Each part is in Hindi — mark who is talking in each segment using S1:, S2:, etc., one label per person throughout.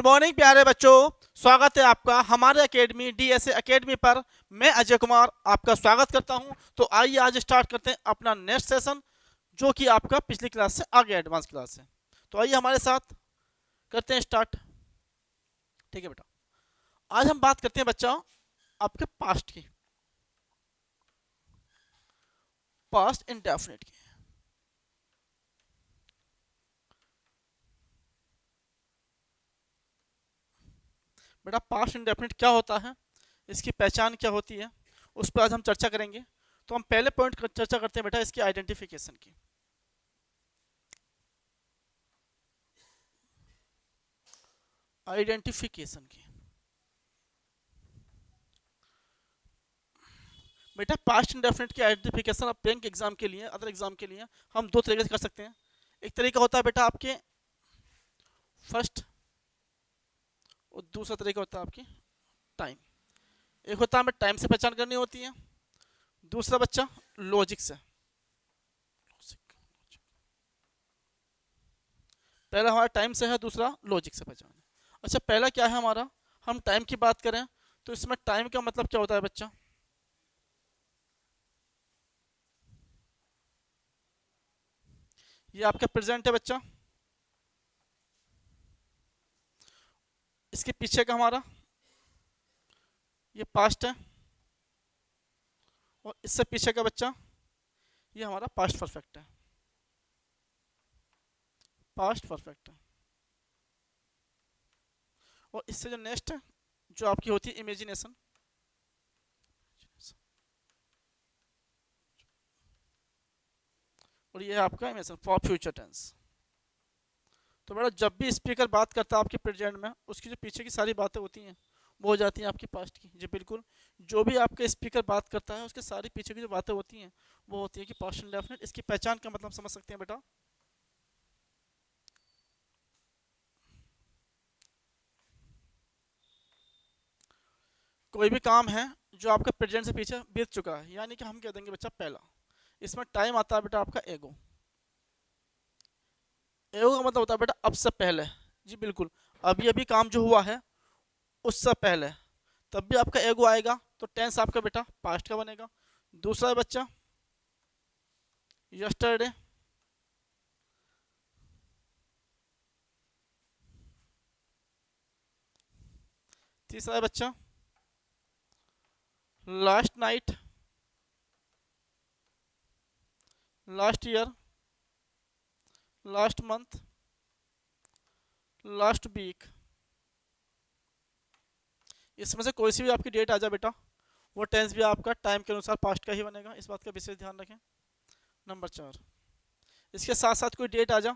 S1: मॉर्निंग प्यारे बच्चों, स्वागत है आपका हमारे एकेडमी डीएसए एकेडमी पर। मैं अजय कुमार आपका स्वागत करता हूं। तो आइए आज स्टार्ट करते हैं अपना नेक्स्ट सेशन, जो कि आपका पिछली क्लास से आगे एडवांस क्लास है। तो आइए हमारे साथ करते हैं स्टार्ट। ठीक है बेटा, आज हम बात करते हैं बच्चों आपके पास्ट की, पास्ट इंडेफिनिट की। बेटा पास्ट इंडेफिनिट क्या होता है, इसकी पहचान क्या होती है, उस पर आज हम चर्चा करेंगे। तो हम पहले पॉइंट चर्चा करते हैं बेटा इसकी आइडेंटिफिकेशन की। आइडेंटिफिकेशन की बेटा पास्ट इंडेफिनिट की आइडेंटिफिकेशन आप बैंक एग्जाम के लिए, अदर एग्जाम के लिए हम दो तरीके से कर सकते हैं। एक तरीका होता है बेटा आपके फर्स्ट, और दूसरा तरीका होता है आपकी टाइम। एक होता है हमें टाइम से पहचान करनी होती है, दूसरा बच्चा लॉजिक से। पहला हमारा टाइम से है, दूसरा लॉजिक से पहचान है। अच्छा पहला क्या है हमारा, हम टाइम की बात करें तो इसमें टाइम का मतलब क्या होता है बच्चा, ये आपका प्रेजेंट है बच्चा, इसके पीछे का हमारा ये पास्ट है, और इससे पीछे का बच्चा ये हमारा पास्ट परफेक्ट है। पास्ट परफेक्ट है। और इससे जो नेक्स्ट है जो आपकी होती है इमेजिनेशन, और ये है आपका इमेजिनेशन फॉर फ्यूचर टेंस। तो बेटा जब भी स्पीकर बात करता है आपके प्रेजेंट में, उसकी जो पीछे की सारी बातें होती हैं वो हो जाती हैं आपकी पास्ट की। जी बिल्कुल, जो भी आपका स्पीकर बात करता है उसके सारी पीछे की जो बातें होती हैं वो होती है कि पास्ट इंडेफिनिट। इसकी पहचान का मतलब समझ सकते हैं बेटा, कोई भी काम है जो आपका प्रेजेंट से पीछे बीत चुका है, यानी कि हम कह देंगे बच्चा पहला। इसमें टाइम आता है बेटा आपका एगो। एगो का मतलब होता है बेटा अब से पहले। जी बिल्कुल, अभी अभी काम जो हुआ है उससे पहले, तब भी आपका एगो आएगा तो टेंस आपका बेटा पास्ट का बनेगा। दूसरा है बच्चा यस्टरडे। तीसरा है बच्चा last night, last year, last month, last week. इसमें से कोई सी भी आपकी डेट आ जाए बेटा, वो टेंस भी आपका टाइम के अनुसार पास्ट का ही बनेगा, इस बात का विशेष ध्यान रखें। नंबर 4, इसके साथ साथ कोई डेट आ जा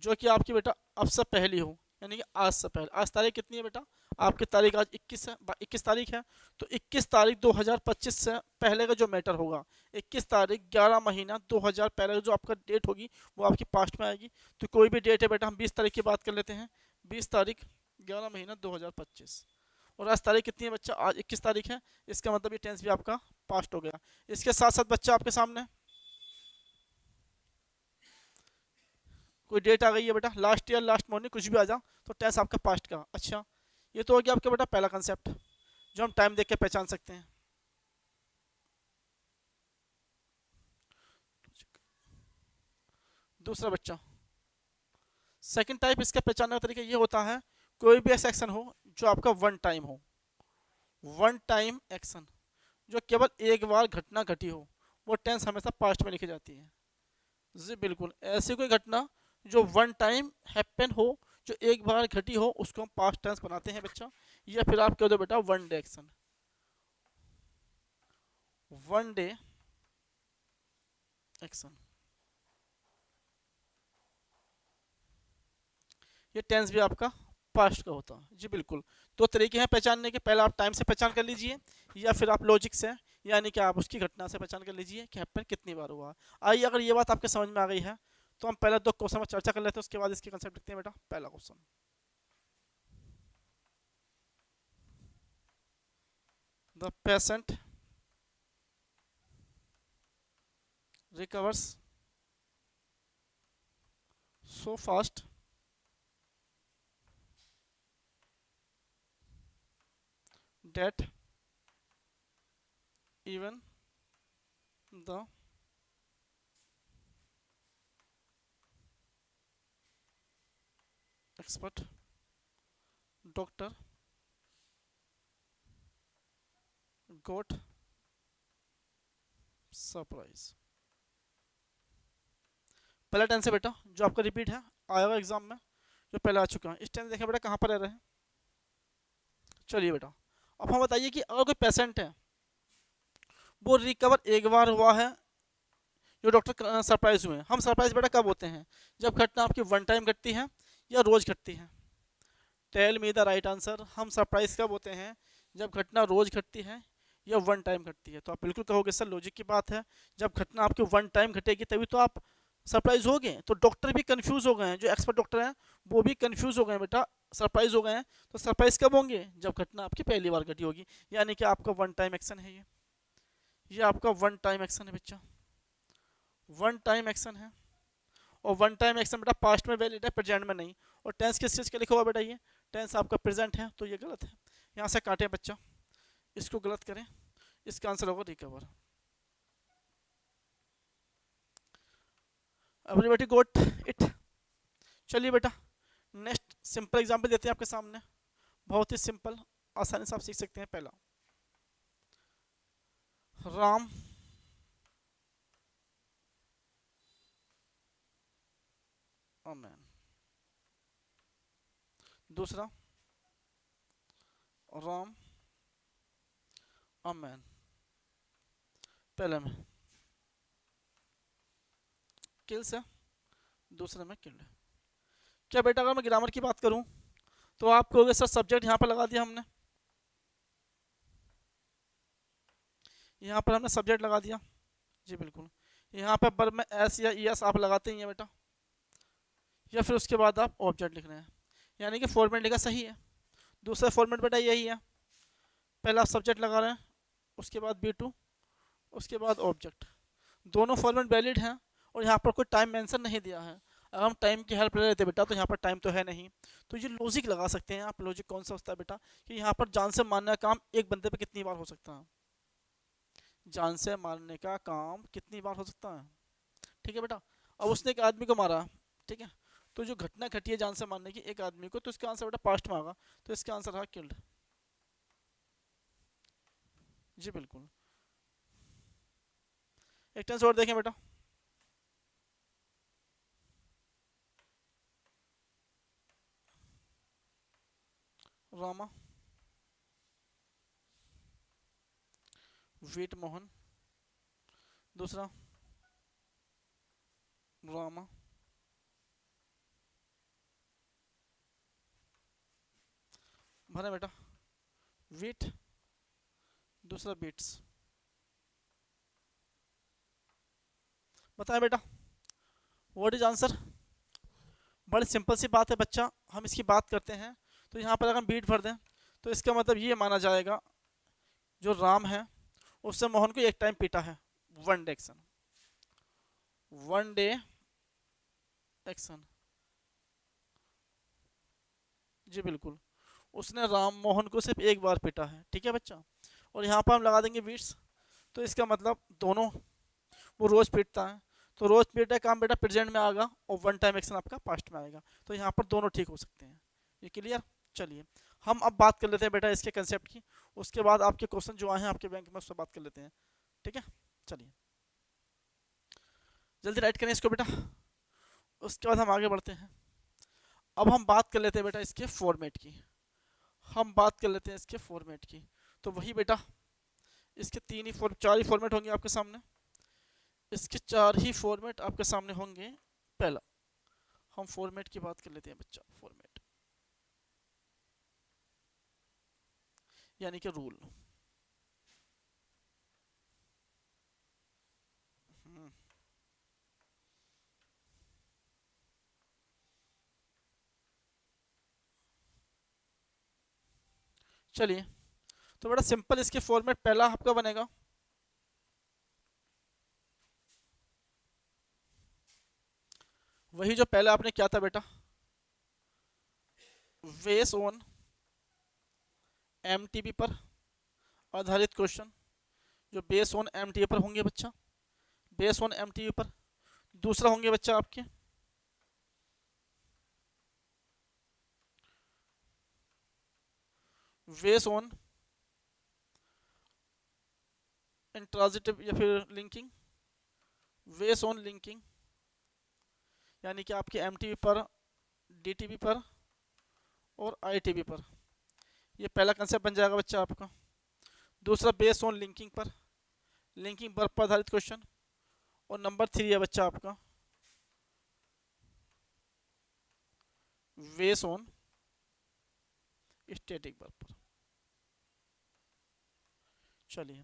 S1: जो कि आपकी बेटा अब से पहली हो, यानी कि आज से पहले। आज तारीख कितनी है बेटा, आपकी तारीख आज 21 है, 21 तारीख है। तो 21 तारीख 2025 से पहले का जो मैटर होगा, 21 तारीख 11 महीना 2000 पहले का जो आपका डेट होगी वो आपकी पास्ट में आएगी। तो कोई भी डेट है बेटा, हम 20 तारीख की बात कर लेते हैं, 20 तारीख 11 महीना 2025, और आज तारीख कितनी है बच्चा, आज 21 तारीख है। इसका मतलब ये टेंस भी आपका पास्ट हो गया। इसके साथ साथ बच्चा आपके सामने कोई डेट आ गई है बेटा, लास्ट ईयर, लास्ट मॉर्निंग, कुछ भी आ जा तो टेंस आपका पास्ट का। अच्छा ये तो हो गया आपका बेटा पहला कंसेप्ट जो हम टाइम देख के पहचान सकते हैं। दूसरा बच्चा सेकंड टाइप, इसका पहचानने का तरीका ये होता है, कोई भी ऐसा एक्शन हो जो आपका वन टाइम हो, वन टाइम एक्शन जो केवल एक बार घटना घटी हो, वो टेंस हमेशा पास्ट में लिखी जाती है। जी बिल्कुल, ऐसी कोई घटना जो वन टाइम हैपन हो, जो एक बार घटी हो, उसको हम पास्ट टेंस बनाते हैं बच्चा। या फिर आप कह दो बेटा one day action, one day action. ये टेंस भी आपका पास्ट का होता है। जी बिल्कुल, दो तरीके हैं पहचानने के, पहले आप टाइम से पहचान कर लीजिए, या फिर आप लॉजिक से, यानी कि आप उसकी घटना से पहचान कर लीजिए कि हैपन कितनी बार हुआ। आइए अगर ये बात आपके समझ में आ गई है तो हम पहले दो क्वेश्चन में चर्चा कर लेते हैं, उसके बाद इसके कंसेप्ट लिखते हैं बेटा। पहला question, the patient recovers so fast that even the expert doctor got surprise. पहला टेंस है बेटा जो आपका रिपीट है, आया हुआ एग्जाम में, जो पहले आ चुका है। इस टेंस देखें बेटा कहाँ पर रह रहे हैं। चलिए बेटा अब हम बताइए कि अगर कोई पेशेंट है वो रिकवर एक बार हुआ है, जो डॉक्टर सरप्राइज हुए हैं। हम सरप्राइज बेटा कब होते हैं, जब घटना आपकी वन टाइम घटती है या रोज घटती है। Tell me the right answer. हम सरप्राइज कब होते हैं, जब घटना रोज घटती है या वन टाइम घटती है। तो आप बिल्कुल कहोगे सर लॉजिक की बात है, जब घटना आपकी वन टाइम घटेगी तभी तो आप सरप्राइज हो गए। तो डॉक्टर भी कंफ्यूज हो गए हैं, जो एक्सपर्ट डॉक्टर हैं वो भी कंफ्यूज हो गए हैं बेटा, सरप्राइज हो गए हैं। तो सरप्राइज कब होंगे, जब घटना आपकी पहली बार घटी होगी, यानी कि आपका वन टाइम एक्शन है ये आपका वन टाइम एक्शन है बच्चा, वन टाइम एक्शन है। और वन टाइम एक्शन बेटा पास्ट में वैलिड है, प्रेजेंट में नहीं। और टेंस किस चीज़ का लिखा हुआ बेटा, ये टेंस आपका प्रेजेंट है, तो ये गलत है। यहाँ से काटें बच्चा, इसको गलत करें, इसका आंसर होगा रिकवर। Everybody got it. चलिए बेटा नेक्स्ट सिंपल एग्जांपल देते हैं आपके सामने, बहुत ही सिंपल, आसानी से आप सीख सकते हैं। पहला, राम आमेन। दूसरा, राम आमेन। पहले में किल्स है, दूसरे में किल्ड है। क्या बेटा अगर मैं ग्रामर की बात करूं तो आप कहोगे सर सब्जेक्ट यहाँ पर लगा दिया हमने, यहाँ पर हमने सब्जेक्ट लगा दिया। जी बिल्कुल, यहाँ पर वर्ब में एस या ई एस आप लगाते ही हैं बेटा, या फिर उसके बाद आप ऑब्जेक्ट लिख रहे हैं, यानी कि फॉर्मेट लिखा सही है। दूसरा फॉर्मेट बेटा यही है, पहला आप सब्जेक्ट लगा रहे हैं, उसके बाद B2, उसके बाद ऑब्जेक्ट। दोनों फॉर्मेट वैलिड हैं और यहाँ पर कोई टाइम मेंशन नहीं दिया है। अगर हम टाइम की हेल्प ले लेते बेटा तो यहाँ पर टाइम तो है नहीं, तो ये लॉजिक लगा सकते हैं आप। लॉजिक कौन सा होता है बेटा, कि यहाँ पर जान से मारने का काम एक बंदे पे कितनी बार हो सकता है, जान से मारने का काम कितनी बार हो सकता है। ठीक है बेटा, अब उसने एक आदमी को मारा, ठीक है, तो जो घटना घटी है जान से मारने की एक आदमी को, तो इसका आंसर बेटा पास्ट में आएगा, तो इसका आंसर है किल्ड। जी बिल्कुल। एक टेंस और देखें बेटा, रामा वीट मोहन। दूसरा, रामा भरे बेटा वीट, दूसरा बीट्स। बताएं बेटा व्हाट इज आंसर। बड़ी सिंपल सी बात है बच्चा, हम इसकी बात करते हैं। तो यहाँ पर अगर हम बीट भर दें तो इसका मतलब ये माना जाएगा जो राम है उससे मोहन को एक टाइम पीटा है, one day action, one day action. जी बिल्कुल, उसने राम मोहन को सिर्फ एक बार पीटा है। ठीक है बच्चा, और यहाँ पर हम लगा देंगे बीट्स, तो इसका मतलब दोनों, वो रोज पीटता है, तो रोज पीटा काम बेटा प्रेजेंट में आएगा और वन टाइम एक्शन आपका पास्ट में आएगा। तो यहाँ पर दोनों ठीक हो सकते हैं। ये क्लियर। चलिए हम अब बात कर लेते हैं बेटा इसके कंसेप्ट की, उसके बाद आपके क्वेश्चन जो आए हैं आपके बैंक में उससे बात कर लेते हैं। ठीक है, चलिए जल्दी राइट करें इसको बेटा, उसके बाद हम आगे बढ़ते हैं। अब हम बात कर लेते हैं बेटा इसके फॉर्मेट की, हम बात कर लेते हैं इसके फॉर्मेट की। तो वही बेटा इसके चार ही फॉर्मेट होंगे आपके सामने, इसके चार ही फॉर्मेट आपके सामने होंगे। पहला, हम फॉर्मेट की बात कर लेते हैं बच्चा, फॉर्मेट यानी कि रूल। चलिए तो बेटा सिंपल इसके फॉर्मेट पहला आपका बनेगा, वही जो पहले आपने क्या था बेटा, वेस ऑन एमटीबी पर आधारित क्वेश्चन जो बेस ऑन एमटीबी पर होंगे बच्चा, बेस ऑन एमटीबी पर। दूसरा होंगे बच्चा आपके बेस ऑन इंट्रांजिटिव या फिर लिंकिंग, बेस ऑन लिंकिंग, यानी कि आपके एमटीबी पर, डीटीबी पर और आईटीबी पर। ये पहला कंसेप्ट बन जाएगा बच्चा आपका। दूसरा बेस ऑन लिंकिंग पर, लिंकिंग वर्ब पर आधारित क्वेश्चन। और नंबर 3 है बच्चा आपका बेस ऑन स्टैटिक वर्ब पर। चलिए,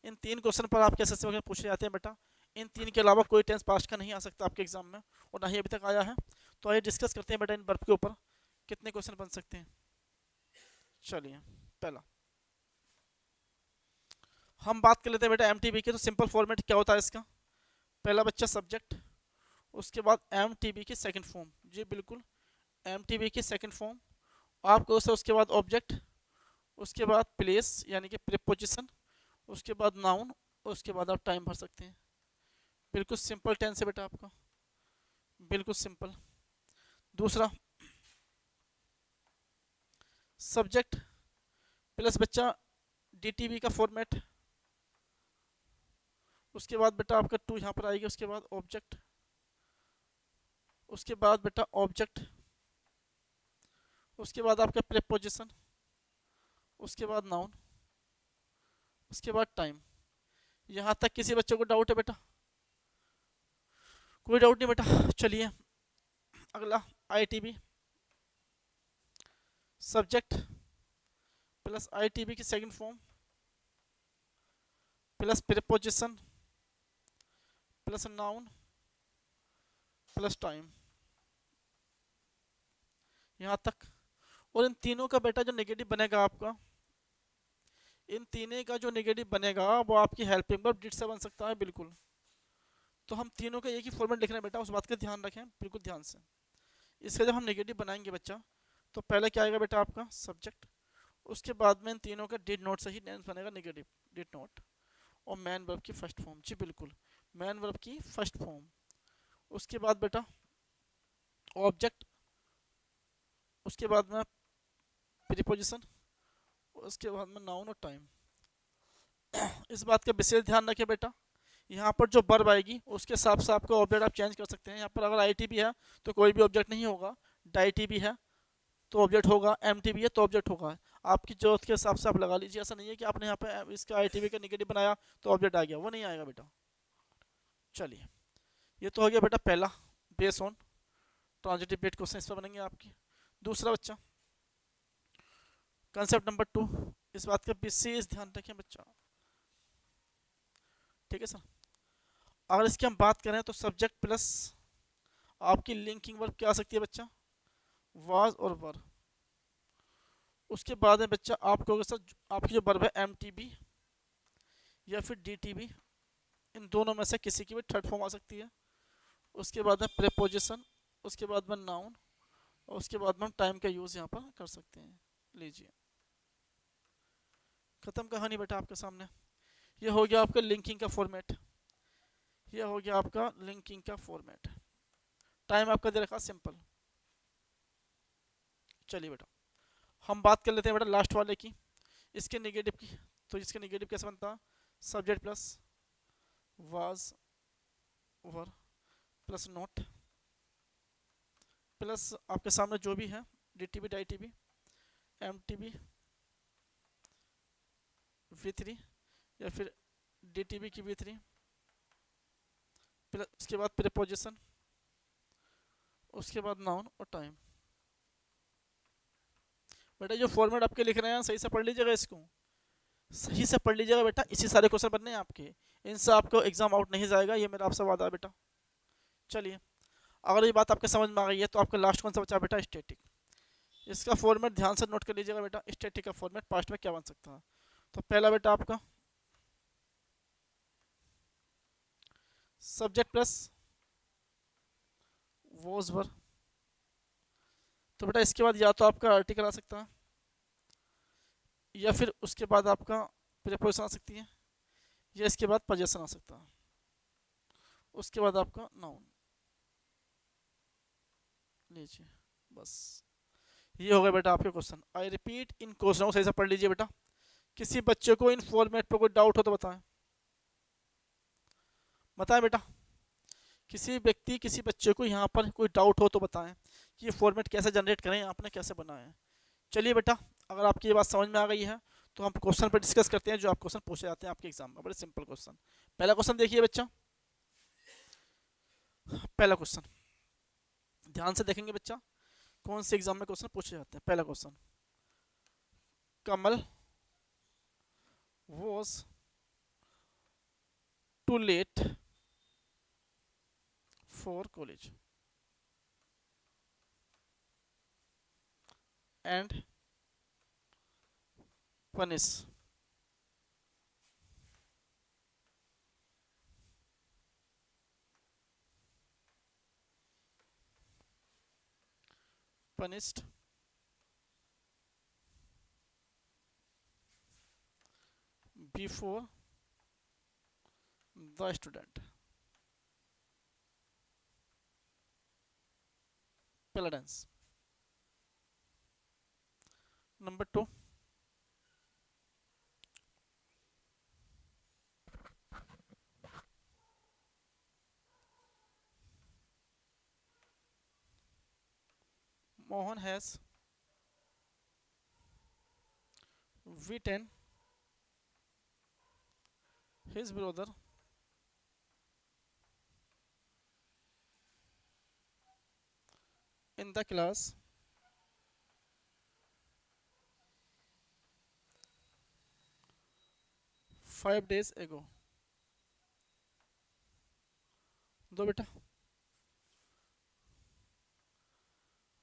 S1: इन 3 क्वेश्चन पर आपके एसएससी वगैरह पूछे जाते हैं बेटा। इन 3 के अलावा कोई टेंस पास्ट का नहीं आ सकता आपके एग्जाम में, और ना ही अभी तक आया है। तो आइए डिस्कस करते हैं बेटा इन वर्ब के ऊपर कितने क्वेश्चन बन सकते हैं। चलिए, पहला हम बात कर लेते हैं बेटा एमटीबी की। तो सिंपल फॉर्मेट क्या होता है इसका? पहला बच्चा सब्जेक्ट, उसके बाद एमटीबी की सेकंड फॉर्म, जी बिल्कुल एमटीबी की सेकंड फॉर्म। आपको उसके बाद ऑब्जेक्ट, उसके बाद प्लेस यानी कि प्रीपोजिशन, उसके बाद नाउन, उसके बाद आप टाइम भर सकते हैं। बिल्कुल सिंपल टेंस है बेटा आपका, बिल्कुल सिंपल। दूसरा सब्जेक्ट प्लस बच्चा डीटीबी का फॉर्मेट, उसके बाद बेटा आपका टू यहाँ पर आएगी, उसके बाद ऑब्जेक्ट, उसके बाद बेटा ऑब्जेक्ट, उसके बाद आपका प्रीपोजिशन, उसके बाद नाउन, उसके बाद टाइम। यहाँ तक किसी बच्चे को डाउट है बेटा? कोई डाउट नहीं बेटा। चलिए अगला आईटीबी, सब्जेक्ट प्लस आईटीबी की second form plus preposition plus noun plus time, यहाँ तक। और इन तीनों का बेटा जो नेगेटिव बनेगा आपका, इन तीनों का जो नेगेटिव बनेगा वो आपकी हेल्पिंग वर्ब डिड से बन सकता है, बिल्कुल। तो हम तीनों का एक ही फॉर्मेट लिख रहे हैं बेटा, उस बात का ध्यान रखें बिल्कुल ध्यान से। इसका जब हम नेगेटिव बनाएंगे बच्चा, तो पहले क्या आएगा बेटा आपका सब्जेक्ट, उसके बाद में इन तीनों का डिड नोट से ही टेंस बनेगा नेगेटिव, डिड नोट, और मैन वर्ब की फर्स्ट फॉर्म, जी बिल्कुल मैन वर्ब की फर्स्ट फॉर्म। उसके बाद बेटा ऑब्जेक्ट, उसके बाद में प्रीपोजिशन, उसके बाद में नाउन और टाइम। इस बात का विशेष ध्यान रखें बेटा, यहाँ पर जो वर्ब आएगी उसके हिसाब से आपका ऑब्जेक्ट आप चेंज कर सकते हैं। यहाँ पर अगर आई भी है तो कोई भी ऑब्जेक्ट नहीं होगा, डाई भी है तो ऑब्जेक्ट होगा, एम भी है तो ऑब्जेक्ट होगा। आपकी जरूरत के हिसाब से आप लगा लीजिए। ऐसा नहीं है कि आपने यहाँ पे इसका आई का निगेटिव बनाया तो ऑब्जेक्ट आ गया, वो नहीं आएगा बेटा। चलिए, ये तो हो गया बेटा पहला बेस ऑन ट्रांजिटिव बेट क्वेश्चन, इस पर बनेंगे आपकी। दूसरा बच्चा कंसेप्ट नंबर 2, इस बात का विशेष ध्यान रखें बच्चा, ठीक है सर। अगर इसकी हम बात करें तो सब्जेक्ट प्लस आपकी लिंकिंग वर्ब क्या आ सकती है बच्चा? वाज और वर। उसके बाद में बच्चा आपको सर आपकी जो वर्ब है एम या फिर डी, इन दोनों में से किसी की भी थर्ड फॉर्म आ सकती है। उसके बाद में प्रेपोजिशन, उसके बाद में नाउन, और उसके बाद में हम टाइम का यूज़ यहाँ पर कर सकते हैं। लीजिए, ख़त्म कहानी बेटा आपके सामने। ये हो गया आपका लिंकिंग का फॉर्मेट, ये हो गया आपका लिंकिंग का फॉर्मेट। टाइम आपका दे रखा सिंपल। चलिए बेटा हम बात कर लेते हैं बेटा लास्ट वाले की, इसके नेगेटिव की। तो इसके नेगेटिव कैसे बनता? Subject plus was were plus not plus आपके सामने जो भी है डी डाई एम V3 या फिर डी की V3 प्लस उसके बाद प्रीपोजिशन, उसके बाद नाउन और टाइम। बेटा जो फॉर्मेट आपके लिख रहे हैं सही से पढ़ लीजिएगा, इसको सही से पढ़ लीजिएगा बेटा, इसी सारे क्वेश्चन बनने हैं आपके, इनसे आपको एग्जाम आउट नहीं जाएगा, ये मेरा आपसे वादा है बेटा। चलिए, अगर ये बात आपके समझ में आ गई है तो आपका लास्ट कौन सा बचा बेटा? स्टैटिक। इसका फॉर्मेट ध्यान से नोट कर लीजिएगा बेटा, स्टैटिक का फॉर्मेट पास्ट में क्या बन सकता है। तो पहला बेटा आपका सब्जेक्ट प्लस वॉज वर। तो बेटा इसके बाद या तो आपका आर्टिकल आ सकता है, या फिर उसके बाद आपका प्रीपोजिशन आ सकती है, या इसके बाद पोजेशन आ सकता है, उसके बाद आपका नाउन। लीजिए बस, ये हो गया बेटा आपके क्वेश्चन। आई रिपीट इन क्वेश्चनों को सही से पढ़ लीजिए बेटा। किसी बच्चे को इन फॉर्मेट पर कोई डाउट हो तो बताएं, बताएं बेटा। किसी व्यक्ति किसी बच्चे को यहाँ पर कोई डाउट हो तो बताएं कि ये फॉर्मेट कैसे जनरेट करें, आपने कैसे बनाया है। चलिए बेटा, अगर आपकी ये बात समझ में आ गई है तो हम क्वेश्चन पर डिस्कस करते हैं जो आप क्वेश्चन पूछे जाते हैं आपके एग्जाम में। बड़े सिंपल क्वेश्चन। पहला क्वेश्चन देखिए बच्चा, पहला क्वेश्चन ध्यान से देखेंगे बच्चा, कौन से एग्जाम में क्वेश्चन पूछे जाते हैं। पहला question, Kamal was too late for college and punished before the student. पहला dance. Number 2, Mohan has beaten his brother in the class 5 days ago. दो बेटा।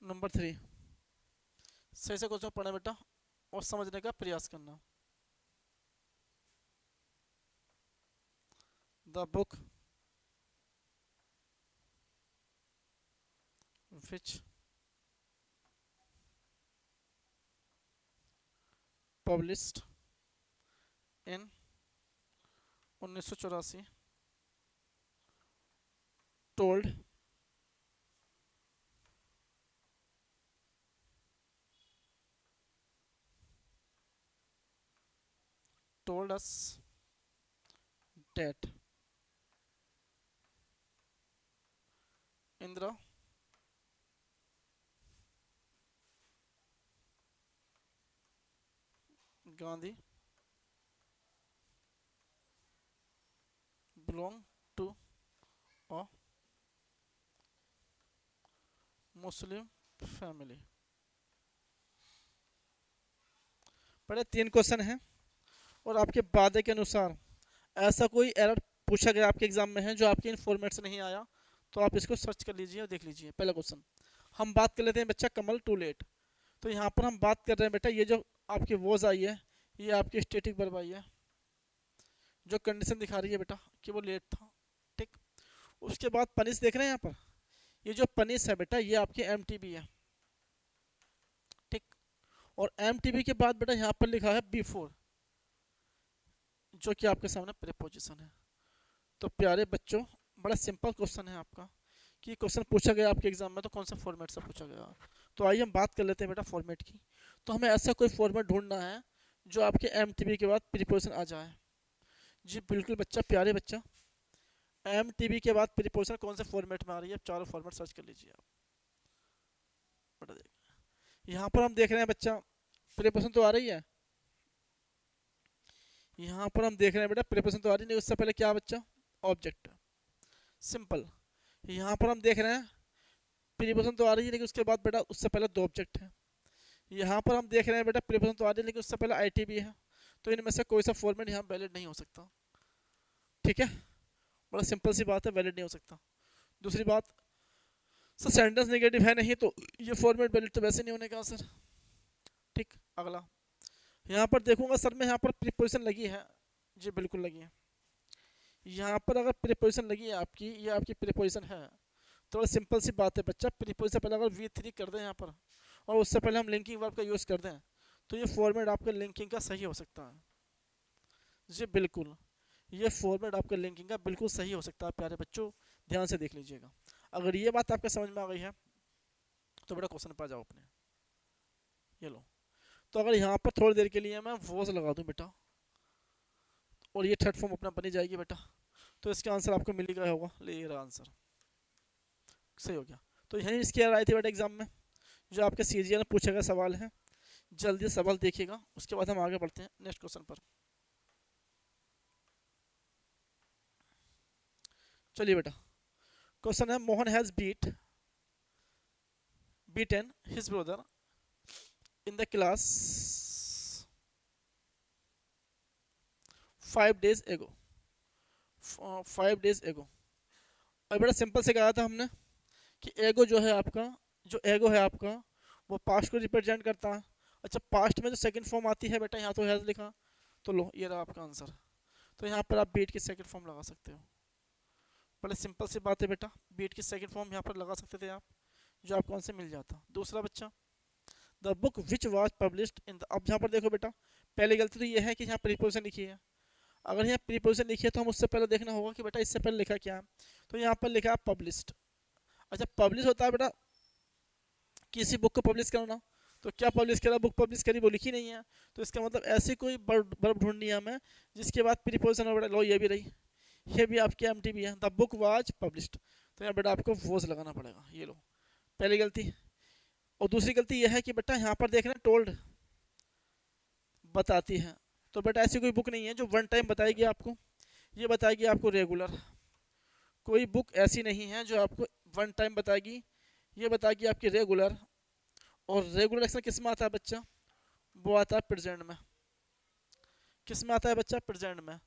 S1: नंबर 3, सही से क्वेश्चन पढ़ना बेटा और समझने का प्रयास करना। The book which published in 1984 told us that Indira Gandhi belonged to a Muslim family। बड़े 3 क्वेश्चन हैं और आपके वादे के अनुसार ऐसा कोई एरर पूछा गया आपके एग्जाम में है जो आपके इन फॉर्मेट से नहीं आया, तो आप इसको सर्च कर लीजिए और देख लीजिए। पहला क्वेश्चन हम बात कर लेते हैं बच्चा, कमल टू लेट। तो यहाँ पर हम बात कर रहे हैं बेटा, ये जो आपकी वॉज आई है ये आपकी स्टैटिक वर्ब आई है जो कंडीशन दिखा रही है बेटा कि वो लेट था। ठीक, उसके बाद पनिश देख रहे हैं यहाँ पर, ये जो पनिश है बेटा ये आपकी एमटीबी है। ठीक, और एमटीबी के बाद बेटा यहाँ पर लिखा है बिफोर, जो कि आपके सामने प्रीपोजिशन है। तो प्यारे बच्चों, बड़ा सिंपल क्वेश्चन है आपका कि क्वेश्चन पूछा गया आपके एग्जाम में तो कौन सा फॉर्मेट से पूछा गया। तो आइए हम बात कर लेते हैं बेटा फॉर्मेट की। तो हमें ऐसा कोई फॉर्मेट ढूंढना है जो आपके एमटीबी के बाद प्रीपोजिशन आ जाए। जी बिल्कुल बच्चा, प्यारे बच्चा, एमटीबी के बाद प्रीपोजिशन कौन से फॉर्मेट में आ रही है, चारों फॉर्मेट सर्च कर लीजिए आप। बता देगा यहाँ पर हम देख रहे हैं बच्चा प्रीपोजिशन तो आ रही है, यहाँ पर हम देख रहे हैं बेटा प्रीपोजिशन तो आ रही नहीं, उससे पहले क्या बच्चा ऑब्जेक्ट। सिंपल, यहाँ पर हम देख रहे हैं प्रीपोजिशन तो आ रही है लेकिन उसके बाद बेटा उससे पहले 2 ऑब्जेक्ट है। यहाँ पर हम देख रहे हैं बेटा प्रीपोजिशन तो आ रही है लेकिन उससे पहले आईटीबी है। तो इनमें से कोई सा फॉर्मेट यहाँ वैलिड नहीं हो सकता। ठीक है, बड़ा सिंपल सी बात है, वैलिड नहीं हो सकता। दूसरी बात, सर सेंटेंस नेगेटिव है नहीं तो ये फॉर्मेट वैलिड तो वैसे नहीं होने का सर। ठीक, अगला यहाँ पर देखूंगा सर मैं यहाँ पर प्रीपोजिशन लगी है, जी बिल्कुल लगी है। यहाँ पर अगर प्रीपोजिशन लगी है आपकी, ये आपकी प्रीपोजिशन है, तो सिंपल सी बात है बच्चा, प्रीपोजिशन पहले अगर V3 कर दें यहाँ पर और उससे पहले हम लिंकिंग वर्ब का यूज़ कर दें तो ये फॉर्मेट आपका लिंकिंग का सही हो सकता है। जी बिल्कुल, ये फॉर्मेट आपका लिंकिंग का बिल्कुल सही हो सकता है प्यारे बच्चों, ध्यान से देख लीजिएगा। अगर ये बात आपके समझ में आ गई है तो बेटा क्वेश्चन पर आ जाओ अपने। ये लो, तो अगर यहाँ पर थोड़ी देर के लिए मैं वॉज लगा दूँ बेटा, और ये थर्ड फॉर्म अपना बनी जाएगी बेटा, तो इसका आंसर आपको मिल ही गया होगा। ले ये रहा आंसर, सही हो गया। तो यही इसकी आए थे बेटा एग्जाम में, जो आपके सीजीएल में पूछा गया सवाल है। जल्दी सवाल देखिएगा, उसके बाद हम आगे बढ़ते हैं नेक्स्ट क्वेश्चन पर। चलिए बेटा, क्वेश्चन है Mohan has beaten his brother in the class 5 days एगो, 5 days एगो। और बड़ा सिंपल से कहा था हमने कि एगो जो है आपका, जो एगो है आपका वो पास्ट को रिप्रेजेंट करता है। अच्छा, पास्ट में जो सेकंड फॉर्म आती है बेटा, यहाँ तो हैज़ लिखा, तो लो ये रहा आपका आंसर। तो यहाँ पर आप बीट की सेकंड फॉर्म लगा सकते हो। बड़े सिंपल सी बात है बेटा, बीट की सेकंड फॉर्म यहाँ पर लगा सकते थे आप, जो आपको आंसर मिल जाता। दूसरा बच्चा, the book which was published in the, अब यहाँ पर देखो बेटा, पहली गलती तो ये है कि यहाँ प्रीपोजिशन लिखी है। अगर यहाँ प्रीपोजिशन लिखी है तो हम उससे पहले देखना होगा कि बेटा इससे पहले लिखा क्या है। तो यहाँ पर लिखा है पब्लिश्ड। अच्छा, पब्लिश होता है बेटा किसी बुक को पब्लिश करना, तो क्या पब्लिश करा, बुक पब्लिश करी, वो लिखी नहीं है। तो इसका मतलब ऐसी कोई वर्ब ढूंढनी है हमें जिसके बाद प्रीपोजिशन हो बेटा। लो ये भी रही, ये भी आपकी एम्प्टी भी है, द बुक वाज पब्लिश्ड। तो यहाँ बेटा आपको वॉज लगाना पड़ेगा। ये लो पहली गलती। और दूसरी गलती यह है कि बेटा यहाँ पर देखना टोल्ड बताती है, तो बेटा ऐसी कोई बुक नहीं है जो वन टाइम बताएगी आपको, ये बताएगी आपको रेगुलर। कोई बुक ऐसी नहीं है जो आपको वन टाइम बताएगी, ये बताएगी आपकी रेगुलर। और रेगुलर एक्शन किस में आता है बच्चा, वो आता है प्रेजेंट में। किस में आता है बच्चा, प्रेजेंट में।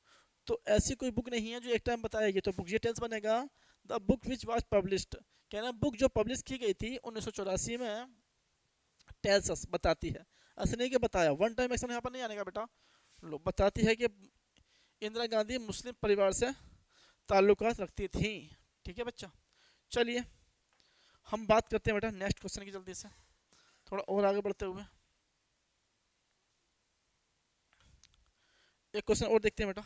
S1: तो ऐसी कोई बुक नहीं है जो एक टाइम बताएगी, तो बुक ये टेंस बनेगा the book which was published. कहना बुक जो पब्लिश की गई थी 1984 में, टेल्स अस बताती है, ऐसे नहीं कि बताया। वन टाइम एक्शन यहाँ पर नहीं आने का बेटा। लो बताती है कि इंदिरा गांधी मुस्लिम परिवार से ताल्लुकात रखती थी। ठीक है बच्चा। चलिए हम बात करते हैं बेटा नेक्स्ट क्वेश्चन की, जल्दी से थोड़ा और आगे बढ़ते हुए एक क्वेश्चन और देखते हैं बेटा।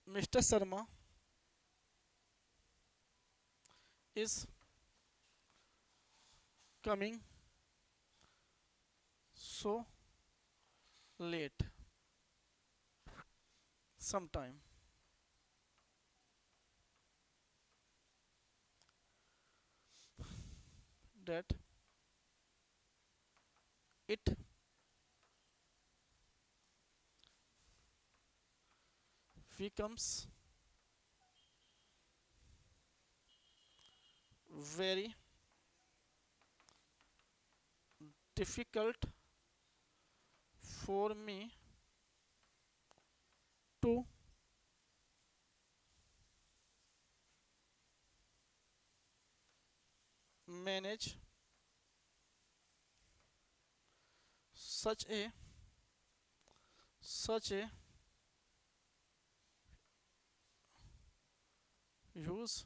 S1: Mister Sharma is coming so let sometime that it becomes very difficult for me to manage such a huge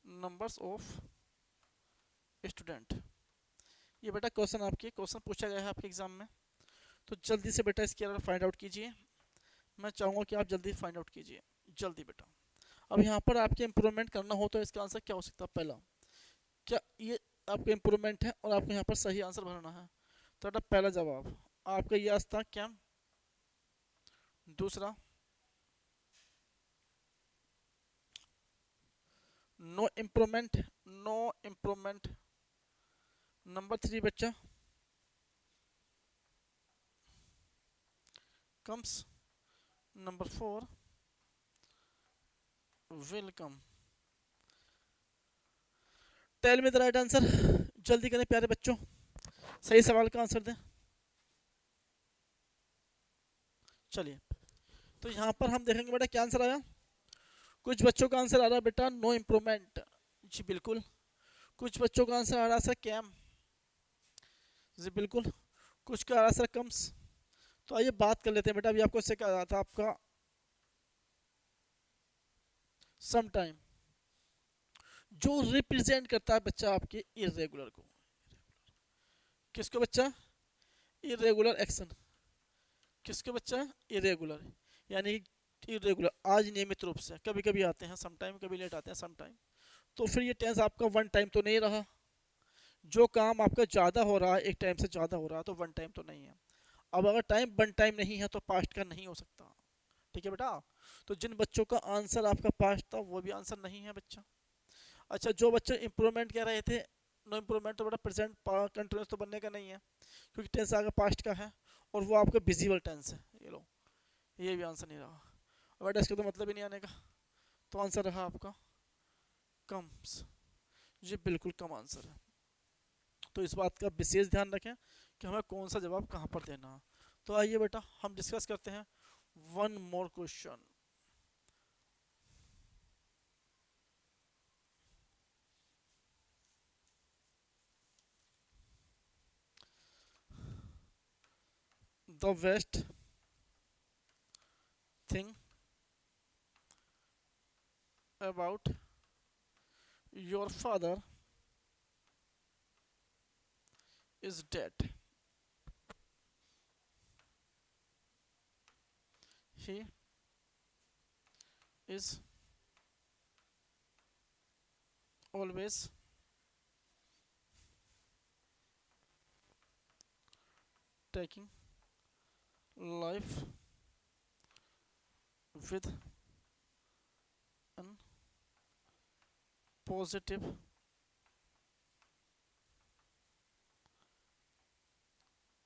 S1: numbers of student। ये बेटा क्वेश्चन आपके क्वेश्चन पूछा गया है आपके एग्जाम में, तो जल्दी से बेटा इसके अंदर फाइंड आउट कीजिए। मैं चाहूँगा कि आप जल्दी फाइंड आउट कीजिए, जल्दी बेटा। अब यहाँ पर आपके इम्प्रूवमेंट करना हो तो इसका आंसर क्या हो सकता है, पहला क्या ये आपका इम्प्रूवमेंट है और आपको यहाँ पर सही आंसर भरना है, तो बेटा पहला जवाब आपका ये था क्या। दूसरा no improvement, no improvement. Number 3 बच्चा comes. Number 4 welcome. Tell me the right answer, जल्दी करें प्यारे बच्चों, सही सवाल का आंसर दें। चलिए, तो यहाँ पर हम देखेंगे बेटा क्या आंसर आया। कुछ बच्चों का आंसर आ रहा है बेटा नो इम्प्रूवमेंट, जी बिल्कुल। कुछ बच्चों का आंसर आ रहा है सर कैम, जी बिल्कुल। कुछ का आ रहा है सर कम्स। तो आइए बात कर लेते हैं बेटा, अभी आपको इससे क्या रहा था आपका सम टाइम, जो रिप्रेजेंट करता है बच्चा आपके इरेगुलर को। किसको बच्चा? Irregular action. किसके बच्चा? इरेगुलर, यानी इरेगुलर, आज नियमित रूप से, कभी कभी आते हैं समटाइम, कभी लेट आते हैं समटाइम। तो फिर ये टेंस आपका वन टाइम तो नहीं रहा। जो काम आपका ज़्यादा हो रहा है, एक टाइम से ज़्यादा हो रहा है, तो वन टाइम तो नहीं है। अब अगर टाइम वन टाइम नहीं है तो पास्ट का नहीं हो सकता। ठीक है बेटा। तो जिन बच्चों का आंसर आपका पास्ट था वो भी आंसर नहीं है बच्चा। अच्छा, जो बच्चे इंप्रूवमेंट कह रहे थे, नो इम्प्रूवमेंट, तो बेटा प्रेजेंट कंटिन्यूस तो बनने का नहीं है, क्योंकि टेंस आगे पास्ट का है और वो आपका विजिबल टेंस है। ये लो, ये भी आंसर नहीं रहा। बेटा इसका तो मतलब ही नहीं आने का, तो आंसर रहा आपका कम्स। ये बिल्कुल कम आंसर है। तो इस बात का विशेष ध्यान रखें कि हमें कौन सा जवाब कहाँ पर देना। तो आइए बेटा हम डिस्कस करते हैं one more question. The best thing about your father is that he is always taking life with an positive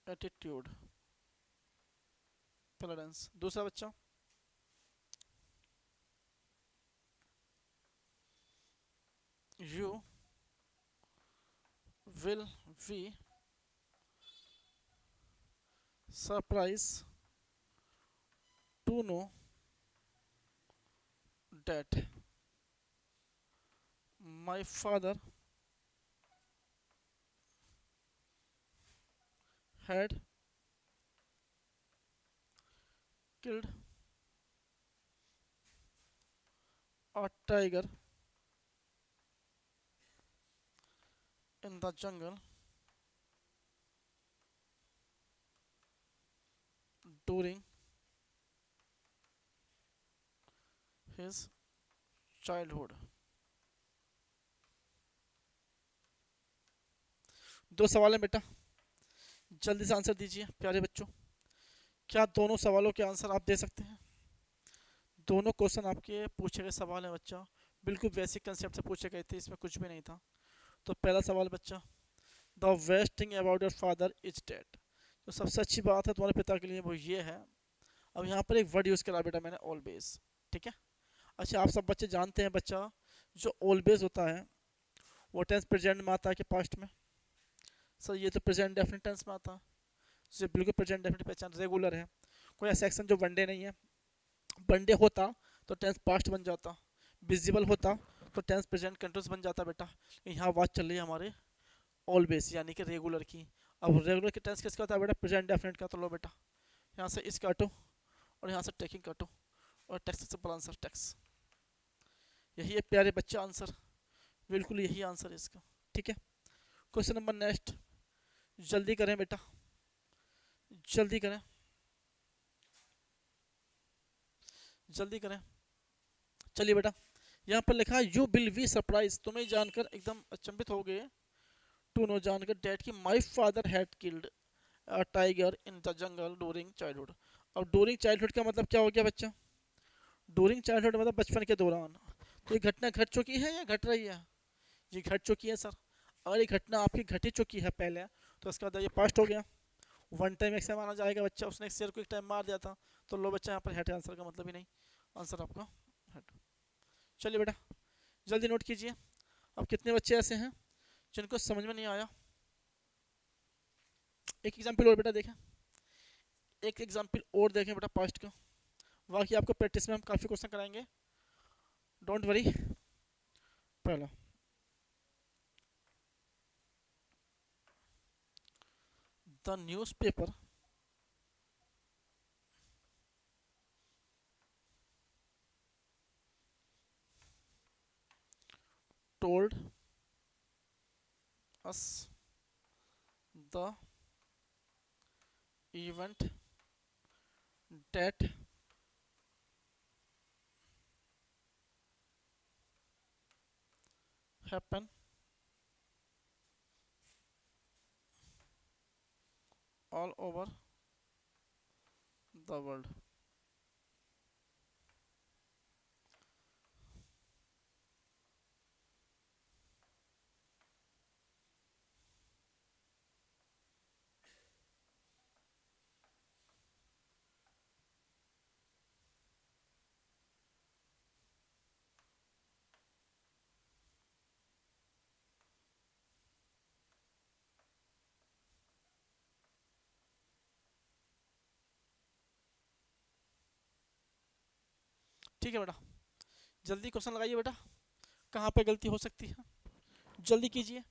S1: attitude। पहला डांस। दूसरा बच्चा, you will be surprised to know that my father had killed a tiger in the jungle during his childhood। दो सवाल हैं बेटा, जल्दी से आंसर दीजिए प्यारे बच्चों। क्या दोनों सवालों के आंसर आप दे सकते हैं? दोनों क्वेश्चन आपके पूछे गए सवाल हैं बच्चा, बिल्कुल बेसिक कंसेप्ट से पूछे गए थे, इसमें कुछ भी नहीं था। तो पहला सवाल बच्चा, the best thing about your father is that. तो सबसे अच्छी बात है तुम्हारे पिता के लिए वो ये है। अब यहाँ पर एक वर्ड यूज़ करा बेटा मैंने, ऑलवेज। ठीक है। अच्छा, आप सब बच्चे जानते हैं बच्चा, जो ऑलवेज होता है वो टेंस प्रेजेंट में आता है कि पास्ट में? सर ये तो प्रेजेंट डेफिनेट टेंस में आता है। जो बिल्कुल प्रेजेंट डेफिनेट पहचान रेगुलर है। कोई ऐसा एक्शन जो वनडे नहीं है। वनडे होता तो टेंस पास्ट बन जाता, विजिबल होता तो टेंस प्रेजेंट कंटिन्यूस बन जाता बेटा। यहाँ बात चल रही है हमारे ऑलवेज यानी कि रेगुलर की। अब रेगुलर की टेंस किसका होता है बेटा? प्रेजेंट डेफिनेट का। तो लो बेटा यहाँ से इस काटो और यहाँ से टेकिंग काटो और टेक्स सिंपल आंसर टेक्स। यही है प्यारे बच्चे आंसर, बिल्कुल यही आंसर है इसका। ठीक है। क्वेश्चन नंबर नेक्स्ट, जल्दी करें बेटा, जल्दी करें, जल्दी करें। चलिए बेटा, यहाँ पर लिखा है यू विल बी सरप्राइज, तुम्हें जानकर एकदम अचंभित हो गए, टू नो जानकर, डैट की my father had killed a tiger in the jungle during childhood. अब डूरिंग चाइल्डहुड का मतलब क्या हो गया बच्चा? डूरिंग चाइल्डहुड मतलब बचपन के दौरान। तो ये घटना घट चुकी है या घट रही है? ये घट चुकी है सर। अगर ये घटना आपकी घट ही चुकी है पहले, तो इसका मतलब ये पास्ट हो गया, वन टाइम एक्स माना जाएगा बच्चा। उसने एक शेर को एक टाइम मार दिया था, तो लो बच्चा यहाँ पर हेड आंसर का मतलब ही नहीं, आंसर आपका हेड। चलिए बेटा जल्दी नोट कीजिए। अब कितने बच्चे ऐसे हैं जिनको समझ में नहीं आया? एक एग्जाम्पल और बेटा देखें, एक एग्जाम्पल और देखें बेटा पास्ट का। बाकी आपको प्रैक्टिस में हम काफ़ी क्वेश्चन कराएंगे, डोंट वरी। पहला, the newspaper told us the event that happen all over the world. ठीक है बेटा, जल्दी क्वेश्चन लगाइए बेटा, कहाँ पे गलती हो सकती है, जल्दी कीजिए।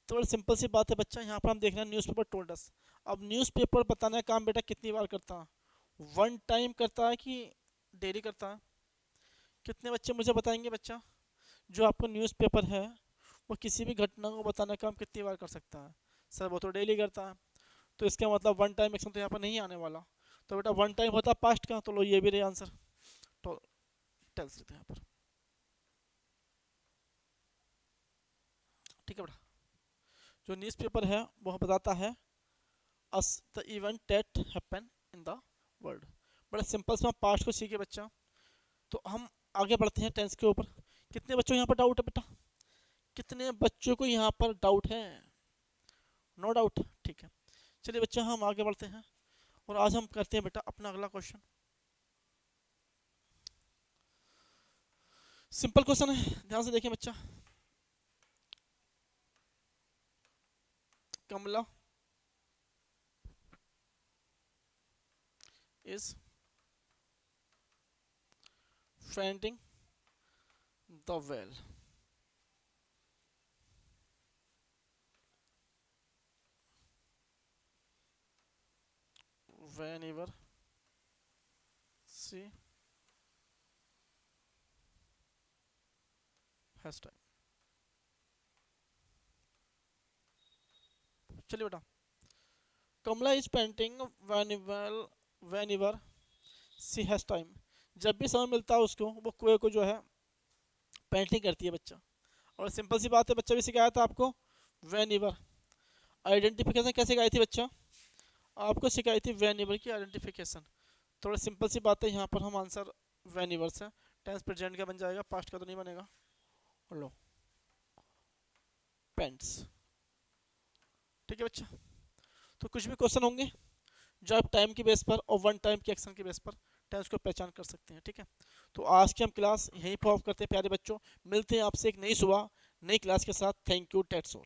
S1: तो बड़ी सिंपल सी बात है बच्चा, यहाँ पर हम देख रहे हैं न्यूज़पेपर टोल्ड अस। अब न्यूज़पेपर बताने का काम बेटा कितनी बार करता है, वन टाइम करता है कि डेली करता है? कितने बच्चे मुझे बताएंगे बच्चा, जो आपको न्यूज़पेपर है वो किसी भी घटना को बताने का काम कितनी बार कर सकता है? सर वो तो डेली करता है, तो इसका मतलब वन टाइम एक्शन तो यहाँ पर नहीं आने वाला। तो बेटा वन टाइम होता है पास्ट का, तो लो ये भी रहे आंसर। तो टेल्स देते हैं यहाँ पर। ठीक है बेटा, जो न्यूज़पेपर है वो बताता है us the event that happen in the world. बड़ा सिंपल सा पास्ट को सीखे बच्चा। तो हम आगे बढ़ते हैं टेंस के ऊपर। कितने बच्चों को यहाँ पर डाउट है बेटा, कितने बच्चों को यहाँ पर डाउट है? नो डाउट, ठीक है। चलिए बच्चा हम आगे बढ़ते हैं और आज हम करते हैं बेटा अपना अगला क्वेश्चन। सिंपल क्वेश्चन है, ध्यान से देखिए बच्चा। कमला is finding the well. Whenever she has time. चलिए बेटा, Kamala is painting whenever she has time। जब भी समय मिलता है उसको, वो कुएं को जो है पेंटिंग करती है बच्चा। और सिंपल सी बात है, बच्चा भी सिखाया था आपको whenever। आइडेंटिफिकेशन कैसे सिखाई थी बच्चा? आपको सिखाई थी whenever की आइडेंटिफिकेशन। थोड़ा सिंपल सी बात है, यहाँ पर हम आंसर whenever से, टेंस प्रेजेंट का बन जाएगा, पास्ट का तो नहीं बनेगा। लो पेंट्स। ठीक है बच्चा, तो कुछ भी क्वेश्चन होंगे जो आप टाइम की बेस पर और वन टाइम के एक्शन की बेस पर टेंस को पहचान कर सकते हैं। ठीक है, तो आज की हम क्लास यहीं पर ऑफ करते हैं प्यारे बच्चों। मिलते हैं आपसे एक नई सुबह नई क्लास के साथ। Thank you, that's all.